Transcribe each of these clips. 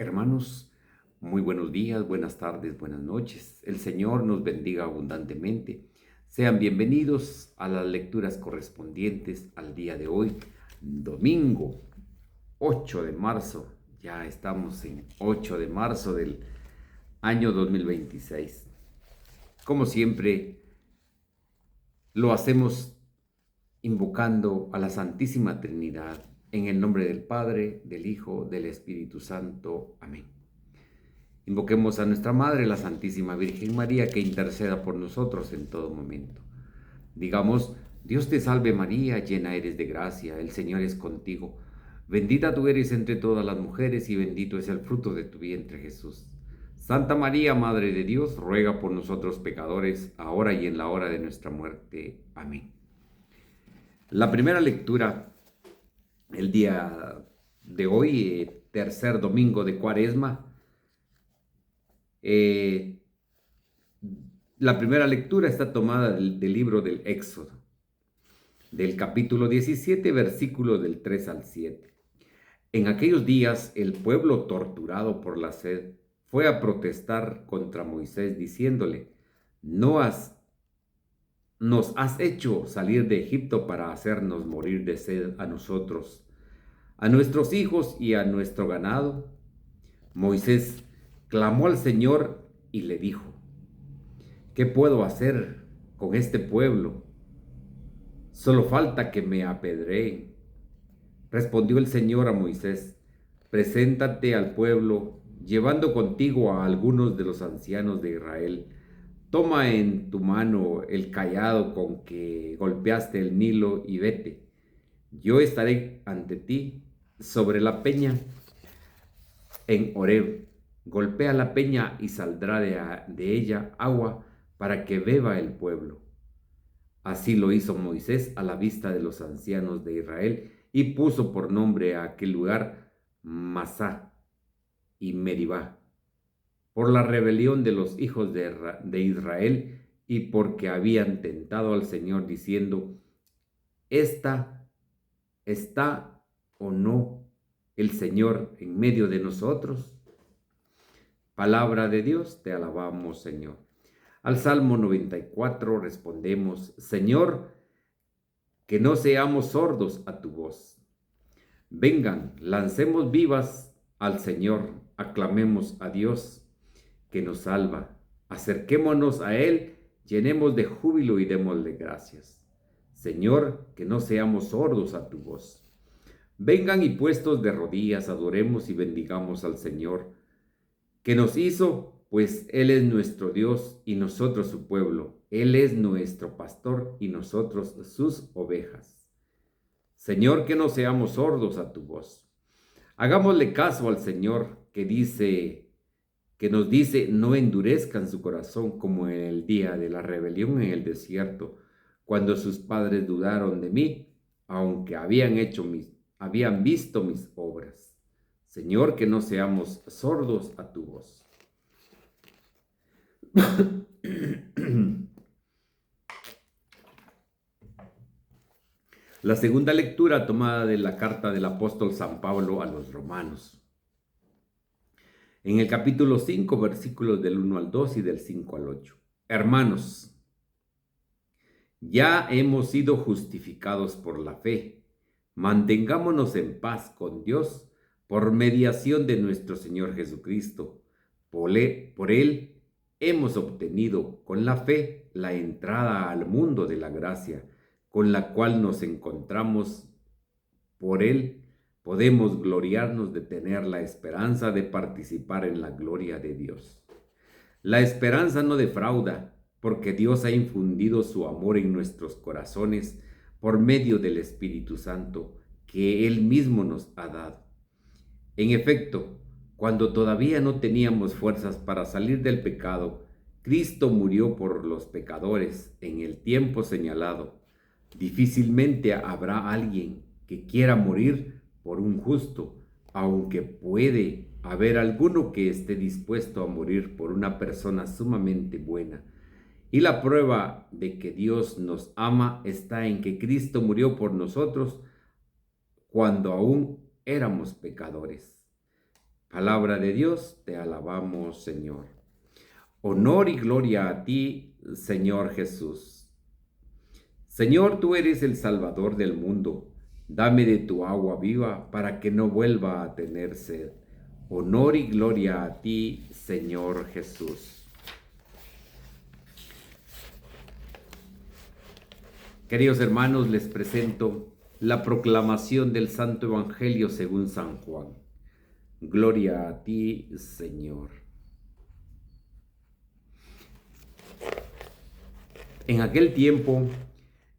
Hermanos, muy buenos días, buenas tardes, buenas noches. El Señor nos bendiga abundantemente. Sean bienvenidos a las lecturas correspondientes al día de hoy, domingo 8 de marzo. Ya estamos en 8 de marzo del año 2026. Como siempre, lo hacemos invocando a la Santísima Trinidad en el nombre del Padre, del Hijo, del Espíritu Santo. Amén. Invoquemos a nuestra Madre, la Santísima Virgen María, que interceda por nosotros en todo momento. Digamos: Dios te salve María, llena eres de gracia, el Señor es contigo. Bendita tú eres entre todas las mujeres y bendito es el fruto de tu vientre Jesús. Santa María, Madre de Dios, ruega por nosotros pecadores, ahora y en la hora de nuestra muerte. Amén. La primera lectura, el día de hoy, tercer domingo de Cuaresma. La primera lectura está tomada del libro del Éxodo, del capítulo 17, versículo del 3 al 7. En aquellos días el pueblo, torturado por la sed, fue a protestar contra Moisés diciéndole: Nos has hecho salir de Egipto para hacernos morir de sed a nosotros, a nuestros hijos y a nuestro ganado. Moisés clamó al Señor y le dijo: ¿Qué puedo hacer con este pueblo? Solo falta que me apedreen. Respondió el Señor a Moisés: Preséntate al pueblo, llevando contigo a algunos de los ancianos de Israel. Toma en tu mano el cayado con que golpeaste el Nilo y vete. Yo estaré ante ti sobre la peña en Horeb. Golpea la peña y saldrá de ella agua para que beba el pueblo. Así lo hizo Moisés a la vista de los ancianos de Israel y puso por nombre a aquel lugar Masá y Meribá, por la rebelión de los hijos de Israel y porque habían tentado al Señor diciendo: ¿Está o no el Señor en medio de nosotros? Palabra de Dios, te alabamos, Señor. Al Salmo 94 respondemos: Señor, que no seamos sordos a tu voz. Vengan, lancemos vivas al Señor, aclamemos a Dios que nos salva. Acerquémonos a Él, llenemos de júbilo y démosle gracias. Señor, que no seamos sordos a tu voz. Vengan y puestos de rodillas, adoremos y bendigamos al Señor, que nos hizo, pues Él es nuestro Dios y nosotros su pueblo. Él es nuestro pastor y nosotros sus ovejas. Señor, que no seamos sordos a tu voz. Hagámosle caso al Señor que nos dice: no endurezcan su corazón como en el día de la rebelión en el desierto, cuando sus padres dudaron de mí, aunque habían visto mis obras. Señor, que no seamos sordos a tu voz. La segunda lectura tomada de la carta del apóstol San Pablo a los romanos. En el capítulo 5, versículos del 1 al 2 y del 5 al 8. Hermanos, ya hemos sido justificados por la fe. Mantengámonos en paz con Dios por mediación de nuestro Señor Jesucristo. Por Él hemos obtenido con la fe la entrada al mundo de la gracia, con la cual nos encontramos. Por Él podemos gloriarnos de tener la esperanza de participar en la gloria de Dios. La esperanza no defrauda, porque Dios ha infundido su amor en nuestros corazones por medio del Espíritu Santo que Él mismo nos ha dado. En efecto, cuando todavía no teníamos fuerzas para salir del pecado, Cristo murió por los pecadores en el tiempo señalado. Difícilmente habrá alguien que quiera morir por un justo, aunque puede haber alguno que esté dispuesto a morir por una persona sumamente buena. Y la prueba de que Dios nos ama está en que Cristo murió por nosotros cuando aún éramos pecadores. Palabra de Dios, te alabamos, Señor. Honor y gloria a ti, Señor Jesús. Señor, tú eres el Salvador del mundo. Dame de tu agua viva para que no vuelva a tener sed. Honor y gloria a ti, Señor Jesús. Queridos hermanos, les presento la proclamación del Santo Evangelio según San Juan. Gloria a ti, Señor. En aquel tiempo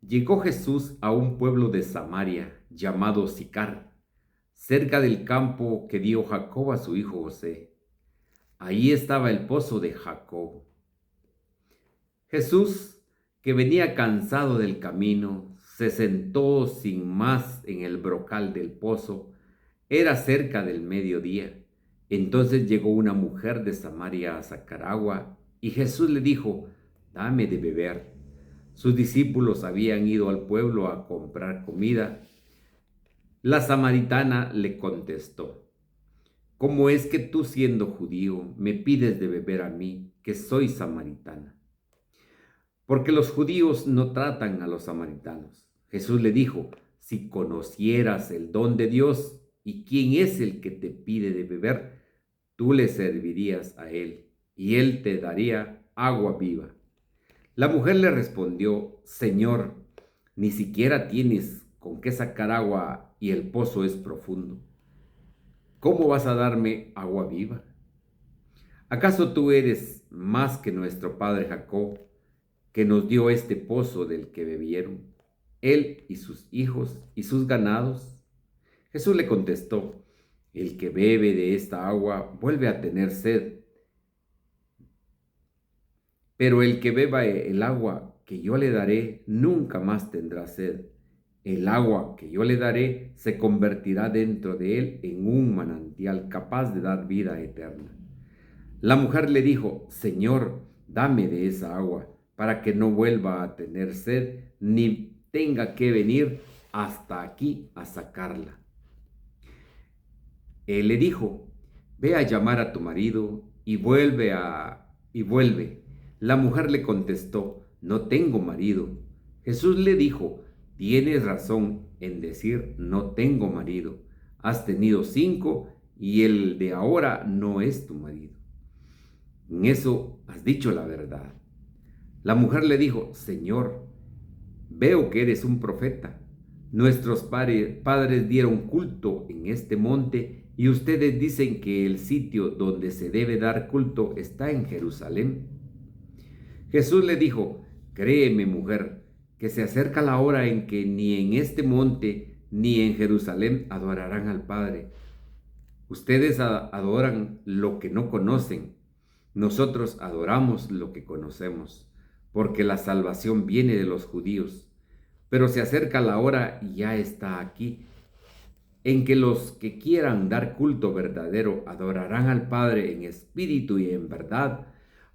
llegó Jesús a un pueblo de Samaria llamado Sicar, cerca del campo que dio Jacob a su hijo José. Ahí estaba el pozo de Jacob. Jesús, que venía cansado del camino, se sentó sin más en el brocal del pozo. Era cerca del mediodía. Entonces llegó una mujer de Samaria a sacar agua, y Jesús le dijo: «Dame de beber». Sus discípulos habían ido al pueblo a comprar comida. La samaritana le contestó: «¿Cómo es que tú, siendo judío, me pides de beber a mí, que soy samaritana?». Porque los judíos no tratan a los samaritanos. Jesús le dijo: «Si conocieras el don de Dios y quién es el que te pide de beber, tú le servirías a él, y él te daría agua viva». La mujer le respondió: «Señor, ni siquiera tienes con qué sacar agua y el pozo es profundo. ¿Cómo vas a darme agua viva? ¿Acaso tú eres más que nuestro padre Jacob, que nos dio este pozo del que bebieron, él y sus hijos y sus ganados?». Jesús le contestó: «El que bebe de esta agua vuelve a tener sed, pero el que beba el agua que yo le daré nunca más tendrá sed. El agua que yo le daré se convertirá dentro de él en un manantial capaz de dar vida eterna». La mujer le dijo: «Señor, dame de esa agua, para que no vuelva a tener sed, ni tenga que venir hasta aquí a sacarla». Él le dijo: «Ve a llamar a tu marido y vuelve». La mujer le contestó: «No tengo marido». Jesús le dijo: «Tienes razón en decir no tengo marido. Has tenido 5 y el de ahora no es tu marido. En eso has dicho la verdad». La mujer le dijo: «Señor, veo que eres un profeta. Nuestros padres dieron culto en este monte y ustedes dicen que el sitio donde se debe dar culto está en Jerusalén». Jesús le dijo: «Créeme, mujer, que se acerca la hora en que ni en este monte ni en Jerusalén adorarán al Padre. Ustedes adoran lo que no conocen. Nosotros adoramos lo que conocemos, porque la salvación viene de los judíos. Pero se acerca la hora, y ya está aquí, en que los que quieran dar culto verdadero adorarán al Padre en espíritu y en verdad,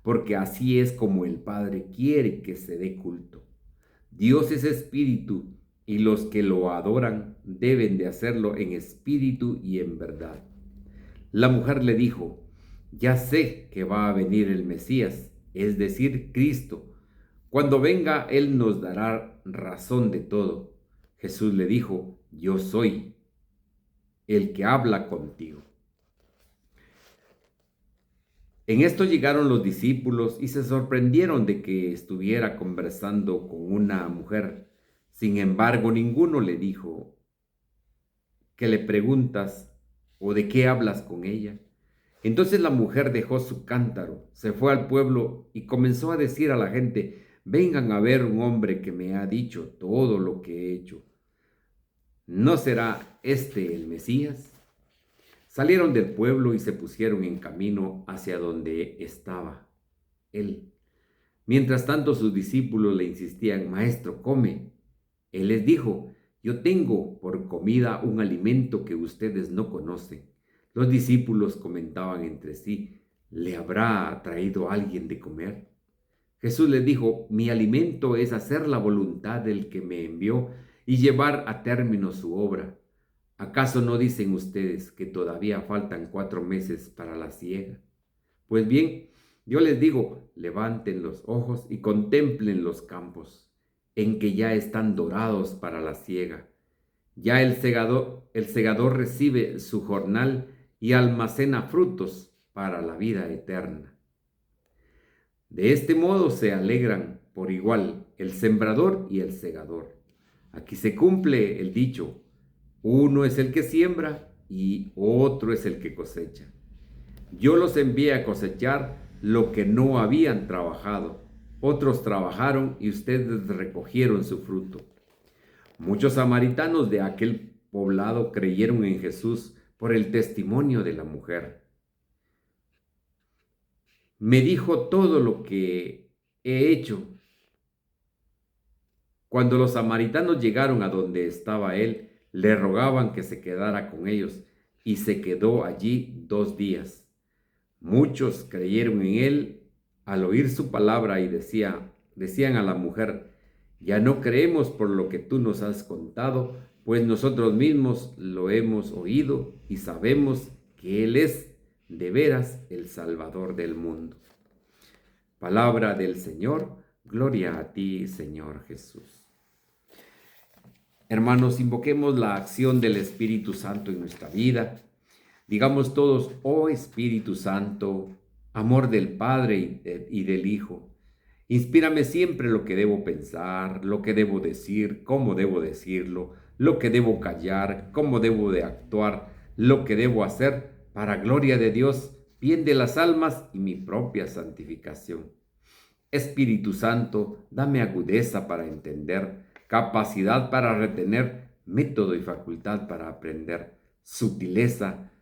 porque así es como el Padre quiere que se dé culto. Dios es espíritu, y los que lo adoran deben de hacerlo en espíritu y en verdad». La mujer le dijo: «Ya sé que va a venir el Mesías, es decir, Cristo. Cuando venga, Él nos dará razón de todo». Jesús le dijo: «Yo soy el que habla contigo». En esto llegaron los discípulos y se sorprendieron de que estuviera conversando con una mujer. Sin embargo, ninguno le dijo: «¿Qué le preguntas o de qué hablas con ella?». Entonces la mujer dejó su cántaro, se fue al pueblo y comenzó a decir a la gente: «Vengan a ver un hombre que me ha dicho todo lo que he hecho. ¿No será este el Mesías?». Salieron del pueblo y se pusieron en camino hacia donde estaba él. Mientras tanto sus discípulos le insistían: «Maestro, come». Él les dijo: «Yo tengo por comida un alimento que ustedes no conocen». Los discípulos comentaban entre sí: «¿Le habrá traído alguien de comer?». Jesús les dijo: «Mi alimento es hacer la voluntad del que me envió y llevar a término su obra. ¿Acaso no dicen ustedes que todavía faltan 4 meses para la siega? Pues bien, yo les digo, levanten los ojos y contemplen los campos, en que ya están dorados para la siega. Ya el segador recibe su jornal y almacena frutos para la vida eterna. De este modo se alegran por igual el sembrador y el segador. Aquí se cumple el dicho: uno es el que siembra y otro es el que cosecha. Yo los envié a cosechar lo que no habían trabajado. Otros trabajaron y ustedes recogieron su fruto. Muchos samaritanos de aquel poblado creyeron en Jesús por el testimonio de la mujer. Me dijo todo lo que he hecho. Cuando los samaritanos llegaron a donde estaba él, le rogaban que se quedara con ellos, y se quedó allí 2 días. Muchos creyeron en él al oír su palabra y decían a la mujer: ya no creemos por lo que tú nos has contado, pues nosotros mismos lo hemos oído y sabemos que él es de veras el Salvador del mundo. Palabra del Señor, gloria a ti, Señor Jesús. Hermanos, invoquemos la acción del Espíritu Santo en nuestra vida. Digamos todos: oh Espíritu Santo, amor del Padre y del Hijo, inspírame siempre lo que debo pensar, lo que debo decir, cómo debo decirlo, lo que debo callar, cómo debo de actuar, lo que debo hacer, para gloria de Dios, bien de las almas y mi propia santificación. Espíritu Santo, dame agudeza para entender, capacidad para retener, método y facultad para aprender, sutileza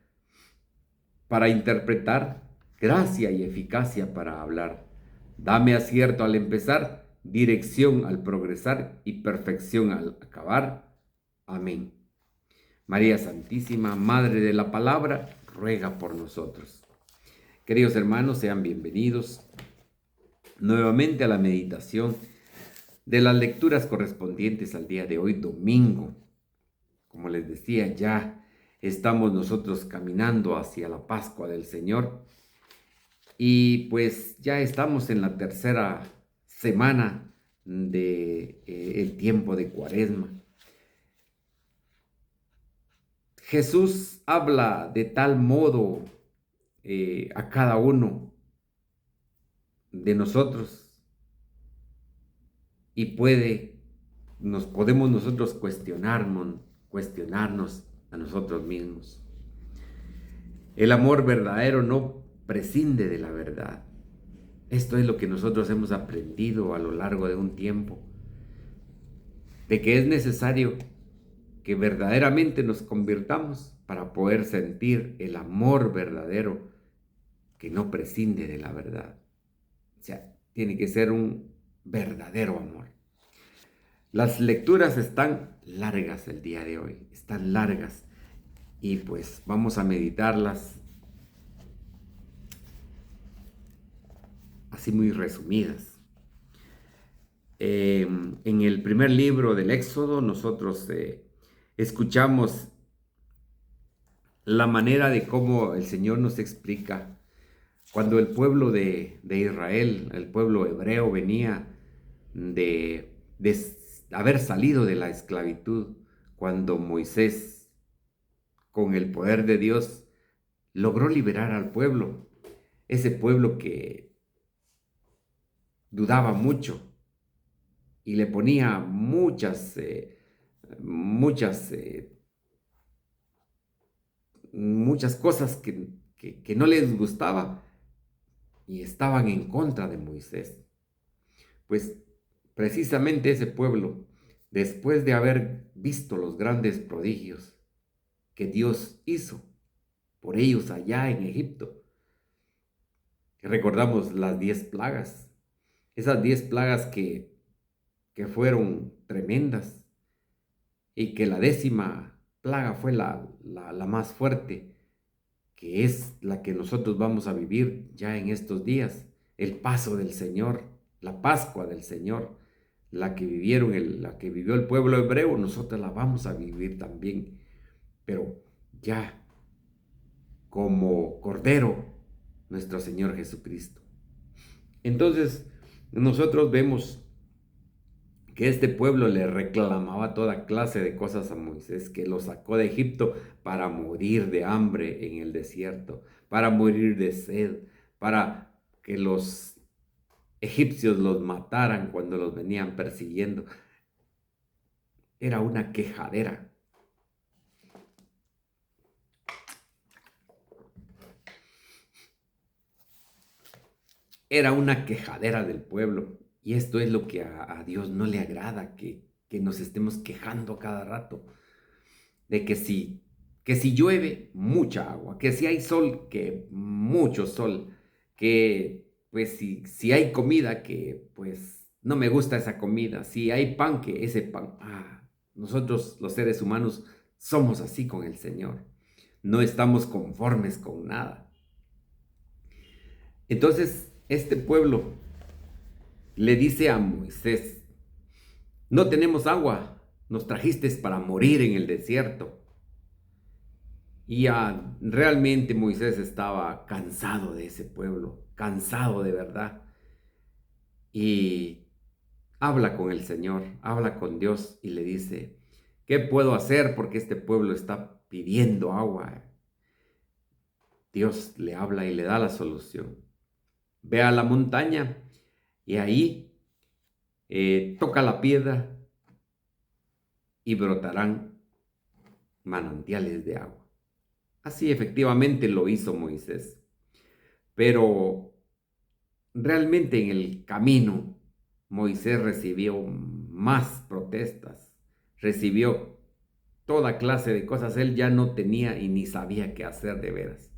para interpretar, gracia y eficacia para hablar. Dame acierto al empezar, dirección al progresar y perfección al acabar. Amén. María Santísima, Madre de la Palabra, ruega por nosotros. Queridos hermanos, sean bienvenidos nuevamente a la meditación de las lecturas correspondientes al día de hoy, domingo. Como les decía, ya estamos nosotros caminando hacia la Pascua del Señor y pues ya estamos en la tercera semana de el tiempo de Cuaresma. Jesús habla de tal modo a cada uno de nosotros y nos podemos nosotros cuestionarnos a nosotros mismos. El amor verdadero no prescinde de la verdad. Esto es lo que nosotros hemos aprendido a lo largo de un tiempo, de que es necesario que verdaderamente nos convirtamos para poder sentir el amor verdadero que no prescinde de la verdad. O sea, tiene que ser un verdadero amor. Las lecturas están largas el día de hoy, están largas, y pues vamos a meditarlas así muy resumidas. En el primer libro del Éxodo nosotros escuchamos la manera de cómo el Señor nos explica cuando el pueblo de Israel, el pueblo hebreo, venía de haber salido de la esclavitud, cuando Moisés, con el poder de Dios, logró liberar al pueblo, ese pueblo que dudaba mucho y le ponía muchas cosas que no les gustaba y estaban en contra de Moisés. Pues precisamente ese pueblo, después de haber visto los grandes prodigios que Dios hizo por ellos allá en Egipto, recordamos las 10 plagas, esas 10 plagas que fueron tremendas, y que la 10ª plaga fue la más fuerte, que es la que nosotros vamos a vivir ya en estos días, el paso del Señor, la Pascua del Señor, la que vivió el pueblo hebreo, nosotros la vamos a vivir también. pero ya como Cordero, nuestro Señor Jesucristo. Entonces, nosotros vemos que este pueblo le reclamaba toda clase de cosas a Moisés, que lo sacó de Egipto para morir de hambre en el desierto, para morir de sed, para que los egipcios los mataran cuando los venían persiguiendo. Era una quejadera. Era una quejadera del pueblo. Y esto es lo que a Dios no le agrada, que nos estemos quejando cada rato. De que si llueve, mucha agua. Que si hay sol, que mucho sol. Que pues si hay comida, que pues no me gusta esa comida. Si hay pan, que ese pan. Nosotros los seres humanos somos así con el Señor. No estamos conformes con nada. Entonces, este pueblo le dice a Moisés, no tenemos agua, nos trajiste para morir en el desierto. Y realmente Moisés estaba cansado de ese pueblo, cansado de verdad. Y habla con el Señor, habla con Dios y le dice, ¿qué puedo hacer porque este pueblo está pidiendo agua? Dios le habla y le da la solución. Ve a la montaña y ahí toca la piedra y brotarán manantiales de agua. Así efectivamente lo hizo Moisés. Pero realmente en el camino Moisés recibió más protestas, recibió toda clase de cosas. Él ya no tenía y ni sabía qué hacer de veras.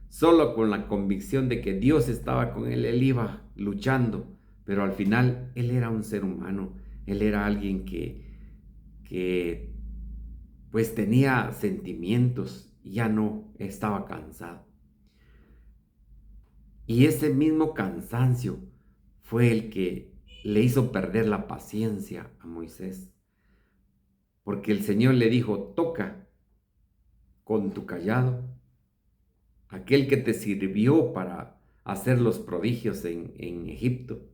Solo con la convicción de que Dios estaba con él, él iba luchando, pero al final él era un ser humano, él era alguien que pues tenía sentimientos y ya no estaba cansado. Y ese mismo cansancio fue el que le hizo perder la paciencia a Moisés. Porque el Señor le dijo, toca con tu callado, aquel que te sirvió para hacer los prodigios en Egipto,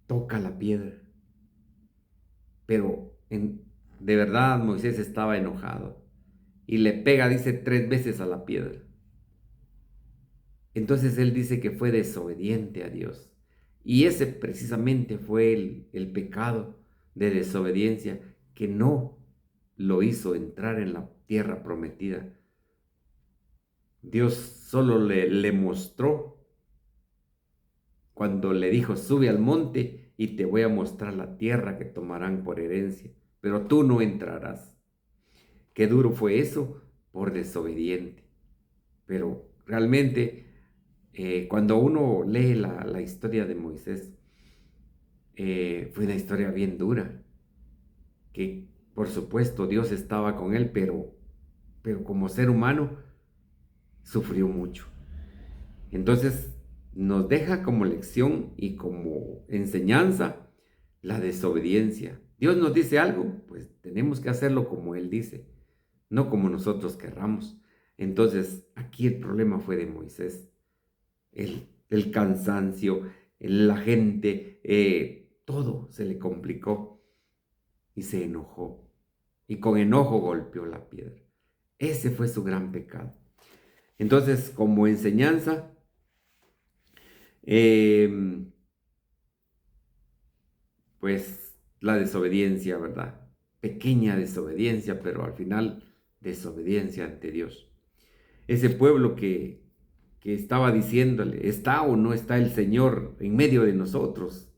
toca la piedra. Pero de verdad Moisés estaba enojado y le pega, dice, 3 veces a la piedra. Entonces él dice que fue desobediente a Dios. Y ese precisamente fue el pecado de desobediencia que no lo hizo entrar en la tierra prometida. Dios solo le mostró cuando le dijo, sube al monte y te voy a mostrar la tierra que tomarán por herencia, pero tú no entrarás. Qué duro fue eso por desobediente. Pero realmente cuando uno lee la historia de Moisés, fue una historia bien dura, que por supuesto Dios estaba con él, pero como ser humano sufrió mucho. Entonces nos deja como lección y como enseñanza la desobediencia. Dios nos dice algo, pues tenemos que hacerlo como Él dice, no como nosotros querramos. Entonces aquí el problema fue de Moisés, el cansancio, la gente, todo se le complicó y se enojó. Y con enojo golpeó la piedra. Ese fue su gran pecado. Entonces, como enseñanza, pues la desobediencia, ¿verdad? Pequeña desobediencia, pero al final desobediencia ante Dios. Ese pueblo que estaba diciéndole, ¿está o no está el Señor en medio de nosotros?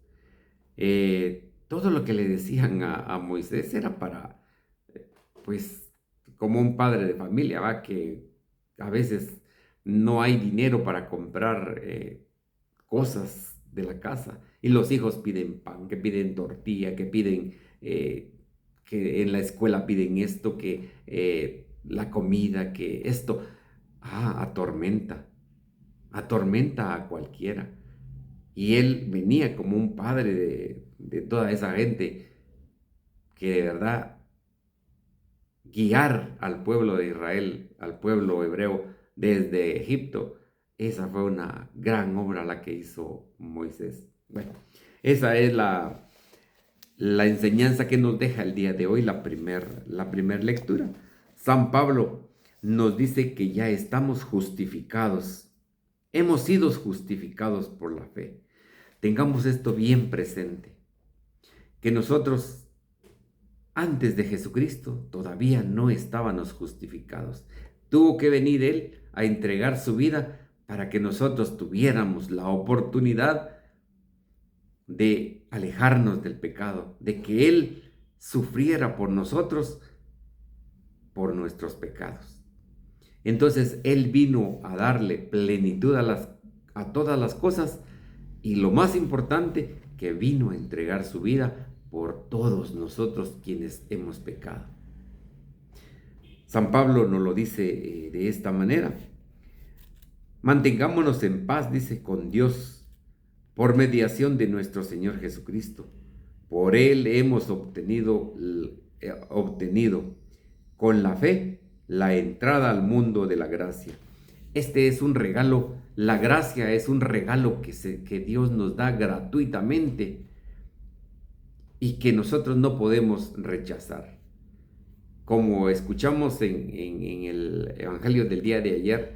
Todo lo que le decían a Moisés era para, pues, como un padre de familia, ¿va? Que a veces no hay dinero para comprar cosas de la casa y los hijos piden pan, que piden tortilla, que piden, que en la escuela piden esto, que la comida, que esto, atormenta a cualquiera. Y él venía como un padre de toda esa gente que de verdad guiar al pueblo de Israel, al pueblo hebreo desde Egipto. Esa fue una gran obra la que hizo Moisés. Bueno, esa es la enseñanza que nos deja el día de hoy, la primer lectura. San Pablo nos dice que ya estamos justificados. Hemos sido justificados por la fe. Tengamos esto bien presente, que nosotros antes de Jesucristo todavía no estábamos justificados. Tuvo que venir Él a entregar su vida para que nosotros tuviéramos la oportunidad de alejarnos del pecado, de que Él sufriera por nosotros, por nuestros pecados. Entonces Él vino a darle plenitud a todas las cosas, y lo más importante, que vino a entregar su vida por todos nosotros quienes hemos pecado. San Pablo nos lo dice de esta manera: mantengámonos en paz, dice, con Dios, por mediación de nuestro Señor Jesucristo. Por Él hemos obtenido con la fe la entrada al mundo de la gracia. Este es un regalo, la gracia es un regalo que Dios nos da gratuitamente y que nosotros no podemos rechazar. Como escuchamos en el Evangelio del día de ayer,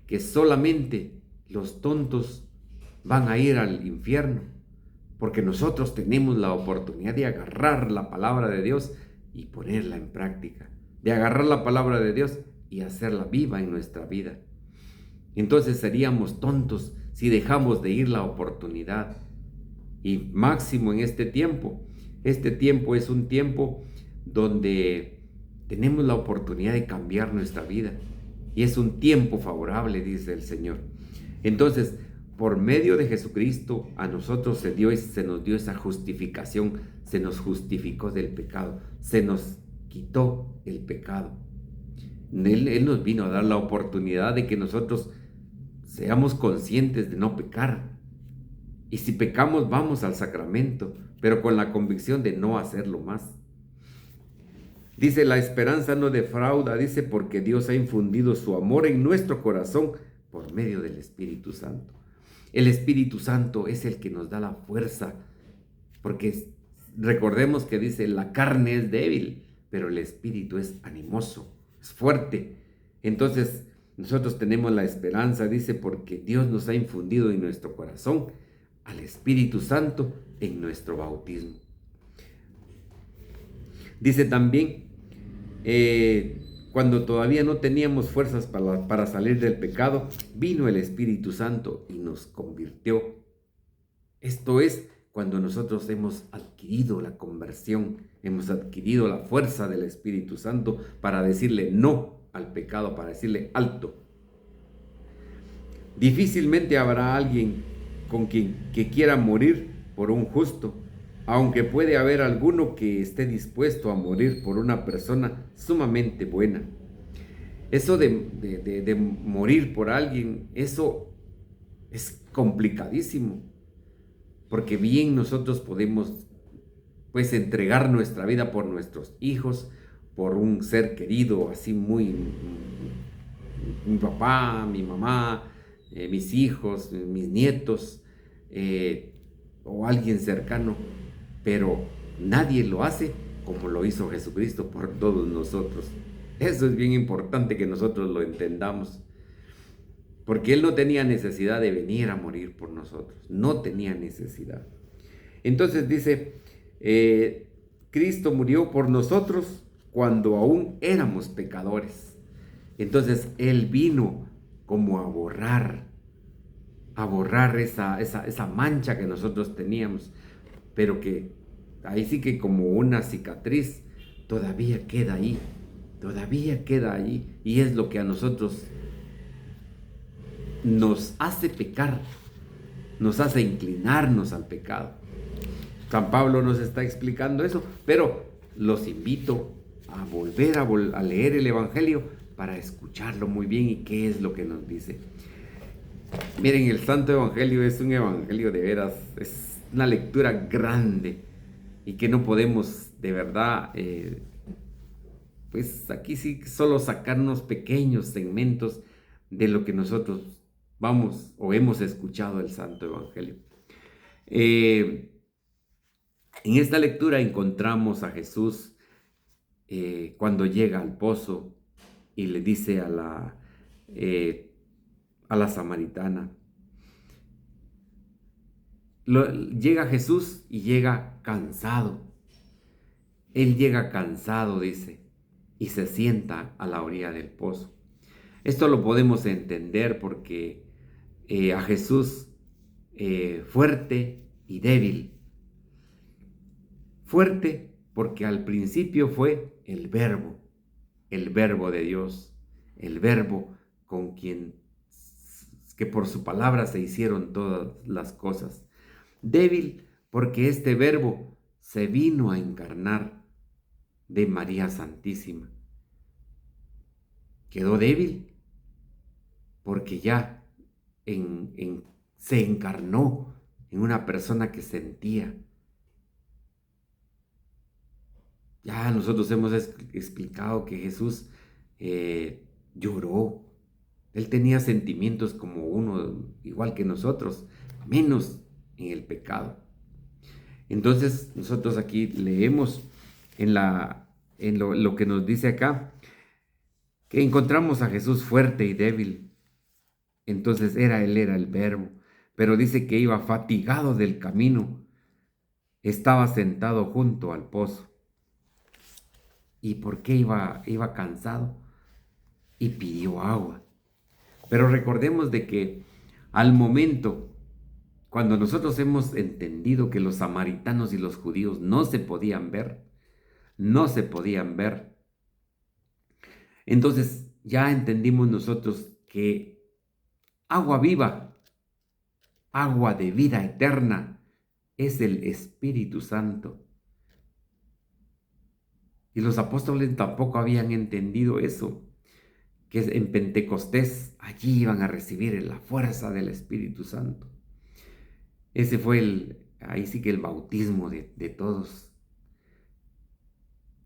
que solamente los tontos van a ir al infierno, porque nosotros tenemos la oportunidad de agarrar la palabra de Dios y ponerla en práctica, de agarrar la palabra de Dios y hacerla viva en nuestra vida. Entonces seríamos tontos si dejamos de ir la oportunidad. Y máximo en este tiempo es un tiempo donde tenemos la oportunidad de cambiar nuestra vida. Y es un tiempo favorable, dice el Señor. Entonces, por medio de Jesucristo, a nosotros se nos dio esa justificación, se nos justificó del pecado, se nos quitó el pecado. Él nos vino a dar la oportunidad de que nosotros seamos conscientes de no pecar. Y si pecamos, vamos al sacramento, pero con la convicción de no hacerlo más. Dice, la esperanza no defrauda, dice, porque Dios ha infundido su amor en nuestro corazón por medio del Espíritu Santo. El Espíritu Santo es el que nos da la fuerza, porque recordemos que dice, la carne es débil, pero el Espíritu es animoso, es fuerte. Entonces, nosotros tenemos la esperanza, dice, porque Dios nos ha infundido en nuestro corazón al Espíritu Santo en nuestro bautismo. Dice también, cuando todavía no teníamos fuerzas para salir del pecado, vino el Espíritu Santo y nos convirtió. Esto es cuando nosotros hemos adquirido la conversión, hemos adquirido la fuerza del Espíritu Santo para decirle no al pecado, para decirle alto. Difícilmente habrá alguien que quiera morir por un justo, aunque puede haber alguno que esté dispuesto a morir por una persona sumamente buena. Eso de morir por alguien, eso es complicadísimo, porque bien nosotros podemos pues entregar nuestra vida por nuestros hijos, por un ser querido, así muy, mi papá, mi mamá, mis hijos, mis nietos, o alguien cercano, pero nadie lo hace como lo hizo Jesucristo por todos nosotros. Eso es bien importante que nosotros lo entendamos, porque Él no tenía necesidad de venir a morir por nosotros, no tenía necesidad. Entonces dice, Cristo murió por nosotros cuando aún éramos pecadores. Entonces Él vino como a borrar esa mancha que nosotros teníamos, pero que ahí sí que como una cicatriz todavía queda ahí, y es lo que a nosotros nos hace pecar, nos hace inclinarnos al pecado. San Pablo nos está explicando eso, pero los invito a volver a leer el Evangelio para escucharlo muy bien y qué es lo que nos dice. Miren, el Santo Evangelio es un evangelio de veras, es una lectura grande y que no podemos de verdad pues aquí sí solo sacar unos pequeños segmentos de lo que nosotros vamos o hemos escuchado del Santo Evangelio. En esta lectura encontramos a Jesús cuando llega al pozo y le dice a la samaritana, llega Jesús y llega cansado. Él llega cansado, dice, y se sienta a la orilla del pozo. Esto lo podemos entender porque a Jesús fuerte y débil. Fuerte porque al principio fue el Verbo de Dios, el Verbo con quien que por su palabra se hicieron todas las cosas. Débil porque este Verbo se vino a encarnar de María Santísima. Quedó débil porque ya se encarnó en una persona que sentía. Ya nosotros hemos explicado que Jesús lloró. Él tenía sentimientos como uno, igual que nosotros, menos en el pecado. Entonces nosotros aquí leemos en lo que nos dice acá, que encontramos a Jesús fuerte y débil. Entonces él era el Verbo, pero dice que iba fatigado del camino, estaba sentado junto al pozo. ¿Y por qué iba cansado? Y pidió agua. Pero recordemos de que al momento, cuando nosotros hemos entendido que los samaritanos y los judíos no se podían ver, entonces ya entendimos nosotros que agua viva, agua de vida eterna, es el Espíritu Santo. Y los apóstoles tampoco habían entendido eso, que en Pentecostés allí iban a recibir la fuerza del Espíritu Santo. Ese fue ahí sí que el bautismo de todos.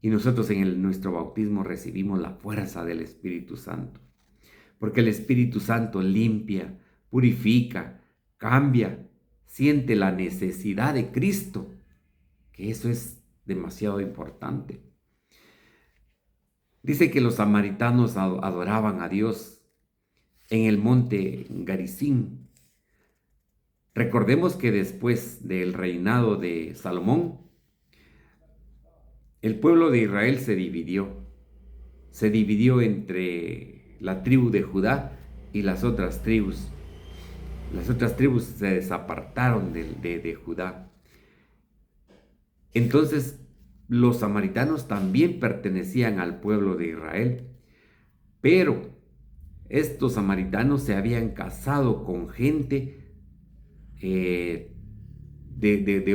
Y nosotros en nuestro bautismo recibimos la fuerza del Espíritu Santo. Porque el Espíritu Santo limpia, purifica, cambia, siente la necesidad de Cristo, que eso es demasiado importante. Dice que los samaritanos adoraban a Dios en el monte Garizim. Recordemos que después del reinado de Salomón, el pueblo de Israel se dividió entre la tribu de Judá y las otras tribus. Las otras tribus se desapartaron de Judá. Entonces, los samaritanos también pertenecían al pueblo de Israel, pero estos samaritanos se habían casado con gente de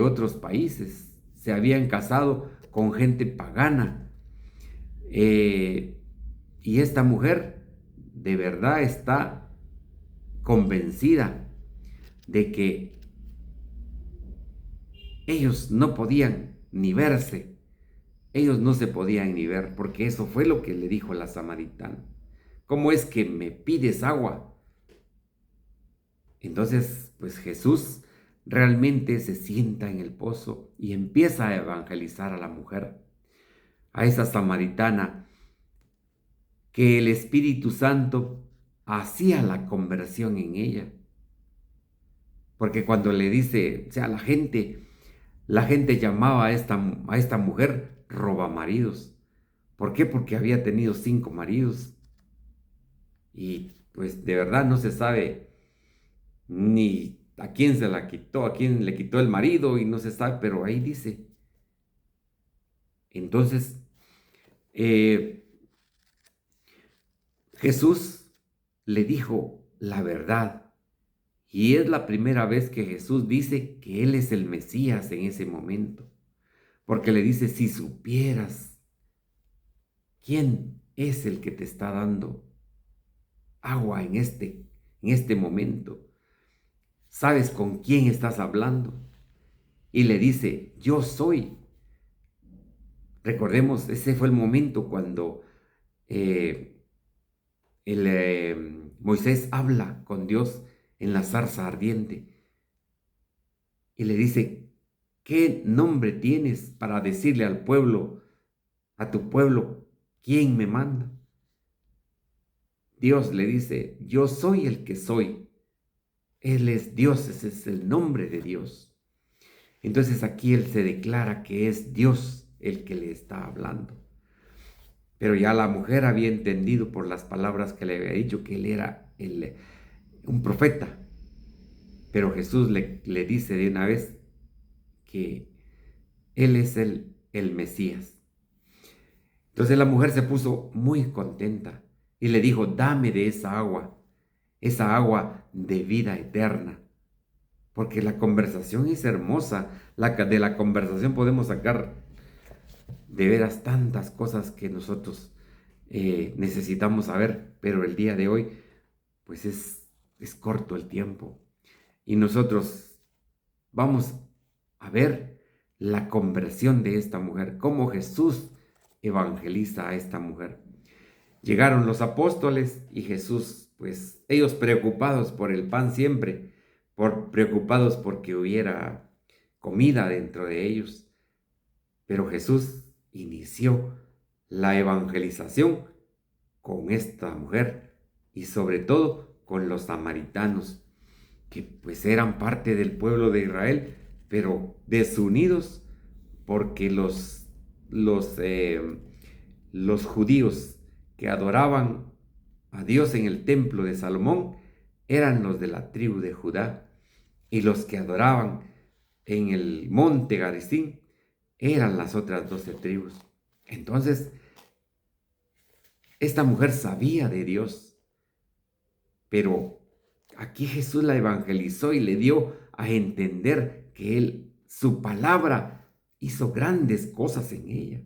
otros países, se habían casado con gente pagana. Y esta mujer de verdad está convencida de que ellos no podían ni verse, ellos no se podían ni ver, porque eso fue lo que le dijo la samaritana. ¿Cómo es que me pides agua? Entonces, pues Jesús realmente se sienta en el pozo y empieza a evangelizar a la mujer, a esa samaritana, que el Espíritu Santo hacía la conversión en ella. Porque cuando le dice, o sea, la gente llamaba a esta mujer robamaridos. ¿Por qué? Porque había tenido 5 maridos. Y pues de verdad no se sabe ni a quién se la quitó, a quién le quitó el marido y no se sabe, pero ahí dice. Entonces, Jesús le dijo la verdad. Y es la primera vez que Jesús dice que Él es el Mesías en ese momento. Porque le dice, si supieras quién es el que te está dando agua en este momento, sabes con quién estás hablando. Y le dice, yo soy. Recordemos, ese fue el momento cuando eh, Moisés habla con Dios en la zarza ardiente y le dice, ¿qué nombre tienes para decirle al pueblo, a tu pueblo, quién me manda? Dios le dice, yo soy el que soy. Él es Dios, ese es el nombre de Dios. Entonces aquí él se declara que es Dios el que le está hablando. Pero ya la mujer había entendido por las palabras que le había dicho que él era un profeta. Pero Jesús le dice de una vez que él es el Mesías. Entonces la mujer se puso muy contenta y le dijo, dame de esa agua de vida eterna. Porque la conversación es hermosa. De la conversación podemos sacar de veras tantas cosas que nosotros necesitamos saber, pero el día de hoy, pues es corto el tiempo. Y nosotros vamos a ver la conversión de esta mujer, cómo Jesús evangeliza a esta mujer. Llegaron los apóstoles y Jesús, pues ellos preocupados por el pan siempre, preocupados porque hubiera comida dentro de ellos. Pero Jesús inició la evangelización con esta mujer y sobre todo con los samaritanos, que pues eran parte del pueblo de Israel, pero desunidos porque los judíos que adoraban a Dios en el templo de Salomón eran los de la tribu de Judá, y los que adoraban en el monte Garizim eran las otras 12 tribus. Entonces, esta mujer sabía de Dios, pero aquí Jesús la evangelizó y le dio a entender que su palabra hizo grandes cosas en ella.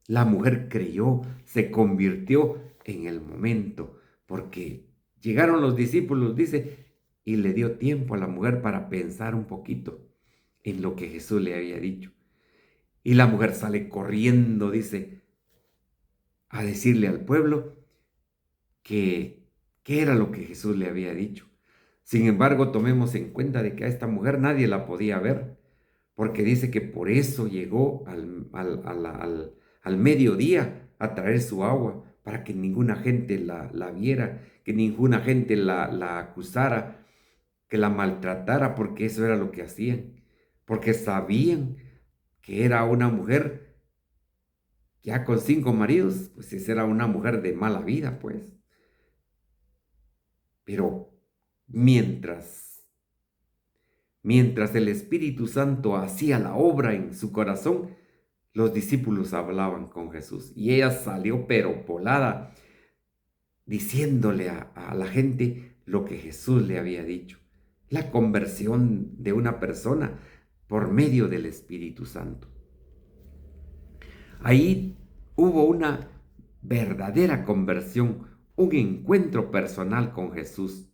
La mujer creyó, se convirtió en el momento, porque llegaron los discípulos, dice, y le dio tiempo a la mujer para pensar un poquito en lo que Jesús le había dicho. Y la mujer sale corriendo, dice, a decirle al pueblo que qué era lo que Jesús le había dicho. Sin embargo, tomemos en cuenta de que a esta mujer nadie la podía ver, porque dice que por eso llegó al mediodía a traer su agua, para que ninguna gente la viera, que ninguna gente la acusara, que la maltratara, porque eso era lo que hacían, porque sabían que era una mujer ya con 5 maridos, pues esa era una mujer de mala vida, pues. Pero mientras el Espíritu Santo hacía la obra en su corazón, los discípulos hablaban con Jesús. Y ella salió pero volada, diciéndole a la gente lo que Jesús le había dicho. La conversión de una persona por medio del Espíritu Santo. Ahí hubo una verdadera conversión, un encuentro personal con Jesús.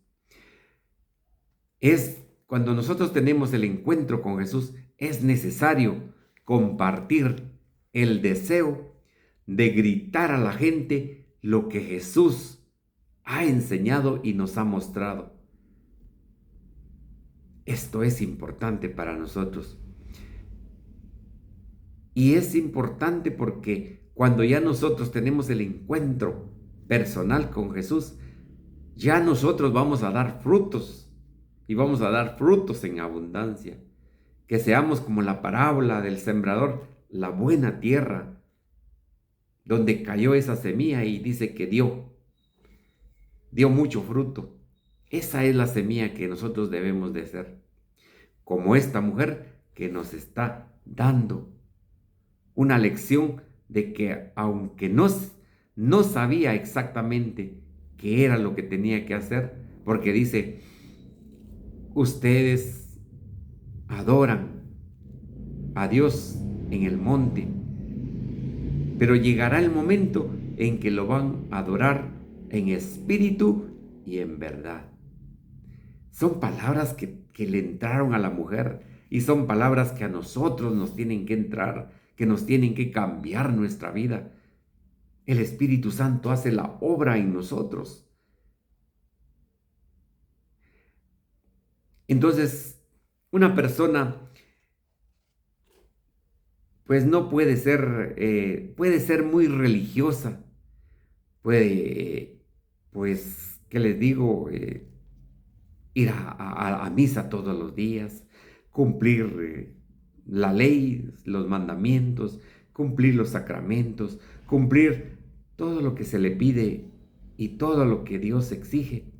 Cuando nosotros tenemos el encuentro con Jesús, es necesario compartir el deseo de gritar a la gente lo que Jesús ha enseñado y nos ha mostrado. Esto es importante para nosotros. Y es importante porque cuando ya nosotros tenemos el encuentro personal con Jesús, ya nosotros vamos a dar frutos, y vamos a dar frutos en abundancia. Que seamos como la parábola del sembrador, la buena tierra, donde cayó esa semilla y dice que dio mucho fruto. Esa es la semilla que nosotros debemos de ser, como esta mujer que nos está dando una lección de que aunque no sabía exactamente qué era lo que tenía que hacer, porque dice, ustedes adoran a Dios en el monte, pero llegará el momento en que lo van a adorar en espíritu y en verdad. Son palabras que le entraron a la mujer, y son palabras que a nosotros nos tienen que entrar, que nos tienen que cambiar nuestra vida. el Espíritu Santo hace la obra en nosotros. Entonces, una persona pues no puede ser muy religiosa, puede, pues, ¿qué les digo? Ir a misa todos los días, cumplir la ley, los mandamientos, cumplir los sacramentos, cumplir todo lo que se le pide y todo lo que Dios exige.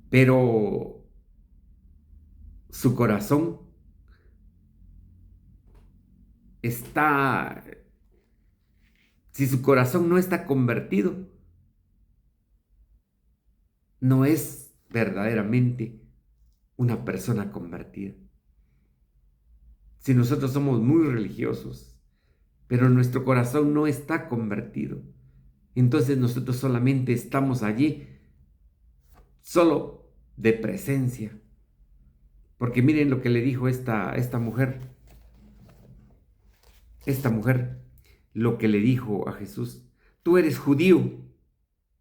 Pero su corazón está, si su corazón no está convertido, no es verdaderamente una persona convertida. Si nosotros somos muy religiosos, pero nuestro corazón no está convertido, entonces nosotros solamente estamos allí, solo de presencia. Porque miren lo que le dijo esta mujer, lo que le dijo a Jesús: tú eres judío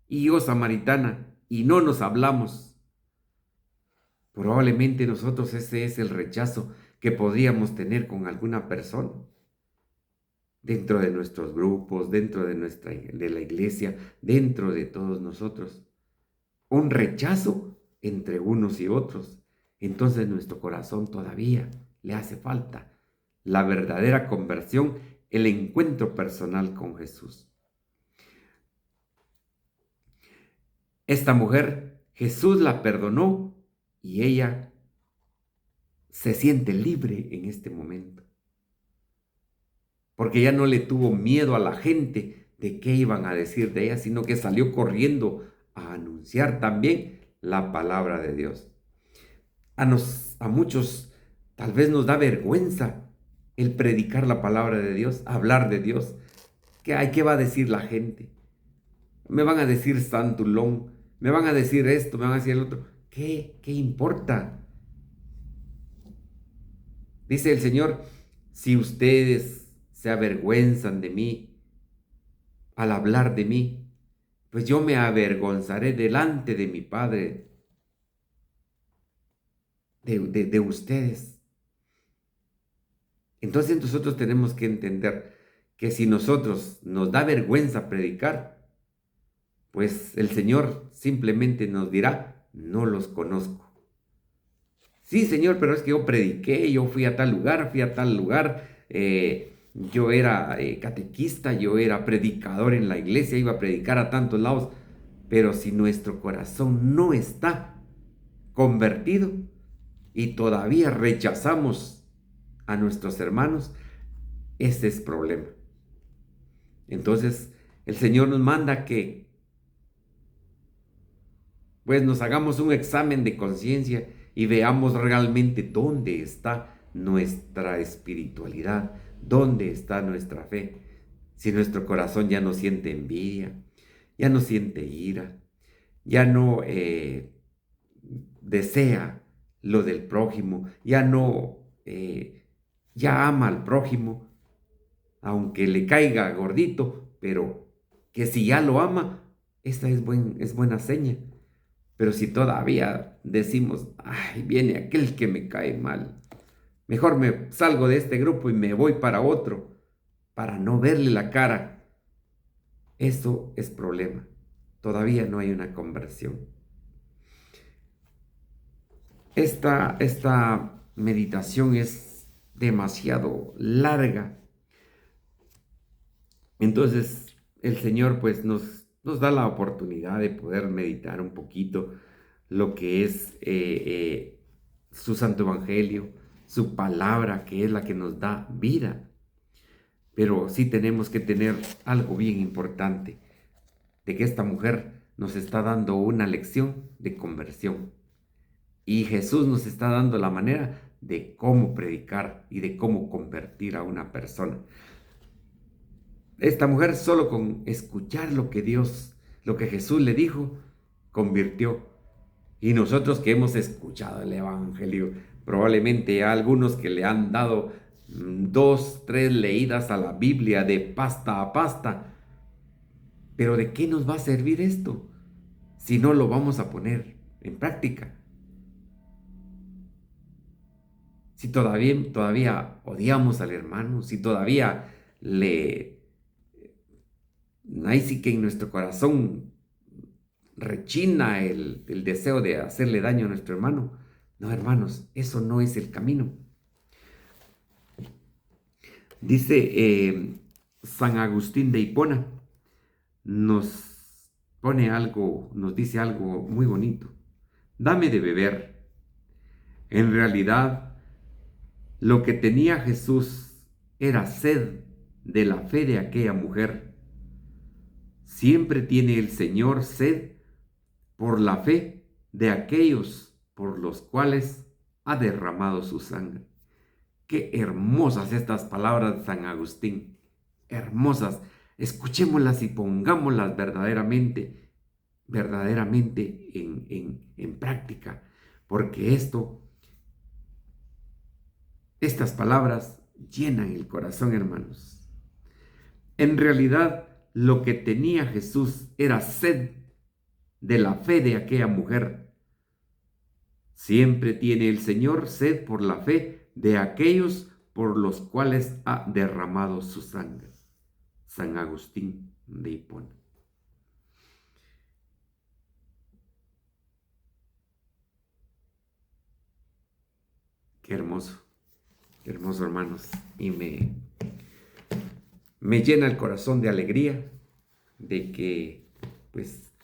y yo samaritana, y no nos hablamos. Probablemente nosotros ese es el rechazo que podríamos tener con alguna persona dentro de nuestros grupos, dentro de la iglesia, dentro de todos nosotros. Un rechazo entre unos y otros. Entonces nuestro corazón todavía le hace falta la verdadera conversión, el encuentro personal con Jesús. Esta mujer, Jesús la perdonó y ella se siente libre en este momento. Porque ya no le tuvo miedo a la gente de qué iban a decir de ella, sino que salió corriendo a anunciar también la palabra de Dios. A muchos tal vez nos da vergüenza el predicar la palabra de Dios, hablar de Dios. ¿Qué va a decir la gente? Me van a decir santulón, me van a decir esto, me van a decir el otro. ¿Qué importa? Dice el Señor: si ustedes se avergüenzan de mí al hablar de mí, pues yo me avergonzaré delante de mi Padre de ustedes. Entonces nosotros tenemos que entender que si nosotros nos da vergüenza predicar, pues el Señor simplemente nos dirá: no los conozco. Sí, Señor, pero es que yo prediqué, yo fui a tal lugar, yo era catequista, yo era predicador en la iglesia, iba a predicar a tantos lados, pero si nuestro corazón no está convertido y todavía rechazamos a nuestros hermanos, ese es problema. Entonces, el Señor nos manda que pues nos hagamos un examen de conciencia y veamos realmente dónde está nuestra espiritualidad, dónde está nuestra fe. Si nuestro corazón ya no siente envidia, ya no siente ira, ya no desea lo del prójimo, ya ama al prójimo, aunque le caiga gordito, pero que si ya lo ama, esa es buena seña. Pero si todavía decimos: ay, viene aquel que me cae mal, mejor me salgo de este grupo y me voy para otro, para no verle la cara, eso es problema. Todavía no hay una conversión. Esta meditación es demasiado larga. Entonces el Señor pues nos da la oportunidad de poder meditar un poquito lo que es su Santo Evangelio, su palabra, que es la que nos da vida. Pero sí tenemos que tener algo bien importante, de que esta mujer nos está dando una lección de conversión. Y Jesús nos está dando la manera de cómo predicar y de cómo convertir a una persona. Esta mujer solo con escuchar lo que Jesús le dijo, convirtió. Y nosotros que hemos escuchado el Evangelio, probablemente a algunos que le han dado 2, 3 leídas a la Biblia de pasta a pasta. Pero ¿de qué nos va a servir esto si no lo vamos a poner en práctica? Si todavía odiamos al hermano, si todavía ahí sí que en nuestro corazón rechina el deseo de hacerle daño a nuestro hermano. No, hermanos, eso no es el camino. Dice San Agustín de Hipona, nos dice algo muy bonito. Dame de beber. En realidad, lo que tenía Jesús era sed de la fe de aquella mujer. Siempre tiene el Señor sed por la fe de aquellos por los cuales ha derramado su sangre. Qué hermosas estas palabras de San Agustín. Hermosas. Escuchémoslas y pongámoslas verdaderamente en práctica. Porque estas palabras llenan el corazón, hermanos. En realidad, lo que tenía Jesús era sed de la fe de aquella mujer. Siempre tiene el Señor sed por la fe de aquellos por los cuales ha derramado su sangre. San Agustín de Hipona. Qué hermoso, hermanos. Y me llena el corazón de alegría de que pues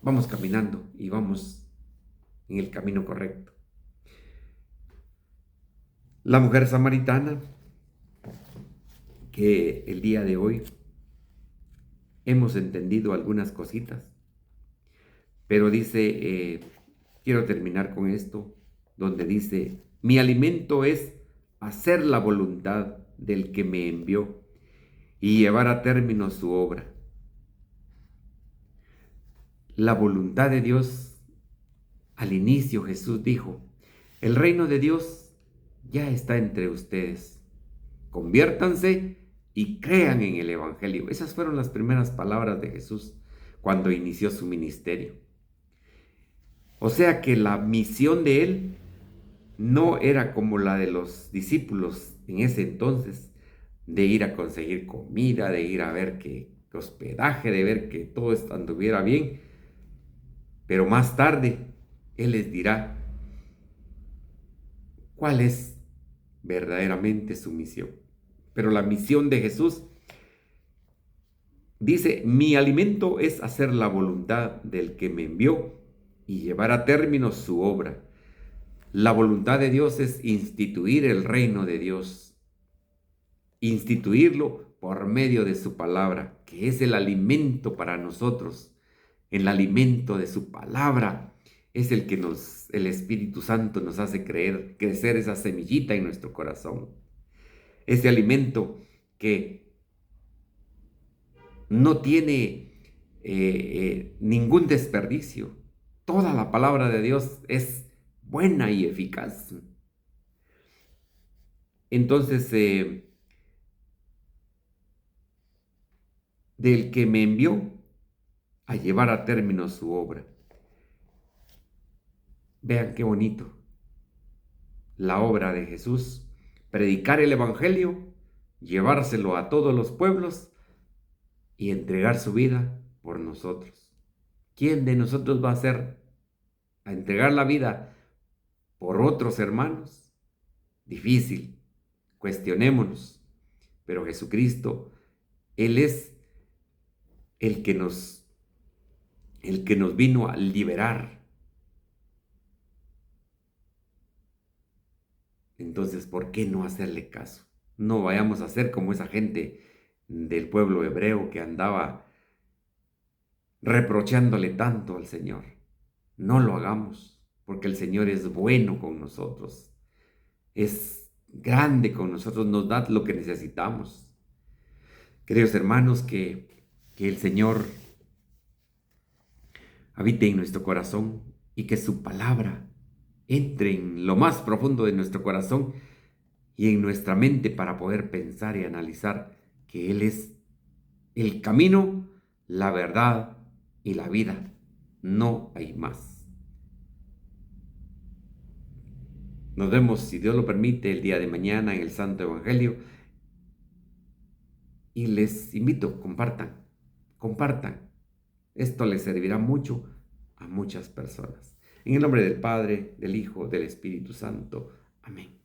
vamos caminando y vamos en el camino correcto. La mujer samaritana, que el día de hoy hemos entendido algunas cositas, pero dice, quiero terminar con esto, donde dice, mi alimento es hacer la voluntad del que me envió y llevar a término su obra. La voluntad de Dios, al inicio Jesús dijo, el reino de Dios ya está entre ustedes. Conviértanse y crean en el Evangelio. Esas fueron las primeras palabras de Jesús cuando inició su ministerio. O sea que la misión de él no era como la de los discípulos en ese entonces, de ir a conseguir comida, de ir a ver que hospedaje, de ver que todo anduviera bien. Pero más tarde él les dirá cuál es verdaderamente su misión. Pero la misión de Jesús dice, mi alimento es hacer la voluntad del que me envió y llevar a término su obra. La voluntad de Dios es instituir el reino de Dios, instituirlo por medio de su palabra, que es el alimento para nosotros. El alimento de su palabra es el que el Espíritu Santo nos hace crecer esa semillita en nuestro corazón. Ese alimento que no tiene ningún desperdicio. Toda la palabra de Dios es buena y eficaz. Entonces, del que me envió a llevar a término su obra. Vean qué bonito. La obra de Jesús, predicar el Evangelio, llevárselo a todos los pueblos y entregar su vida por nosotros. ¿Quién de nosotros va a entregar la vida por otros hermanos? Difícil, cuestionémonos, pero Jesucristo, Él es el que nos vino a liberar. Entonces, ¿por qué no hacerle caso? No vayamos a ser como esa gente del pueblo hebreo que andaba reprochándole tanto al Señor. No lo hagamos, porque el Señor es bueno con nosotros. Es grande con nosotros, nos da lo que necesitamos. Queridos hermanos, que el Señor habite en nuestro corazón y que su palabra entre en lo más profundo de nuestro corazón y en nuestra mente para poder pensar y analizar que Él es el camino, la verdad y la vida. No hay más. Nos vemos, si Dios lo permite, el día de mañana en el Santo Evangelio. Y les invito, compartan, compartan. Esto les servirá mucho a muchas personas. En el nombre del Padre, del Hijo, del Espíritu Santo. Amén.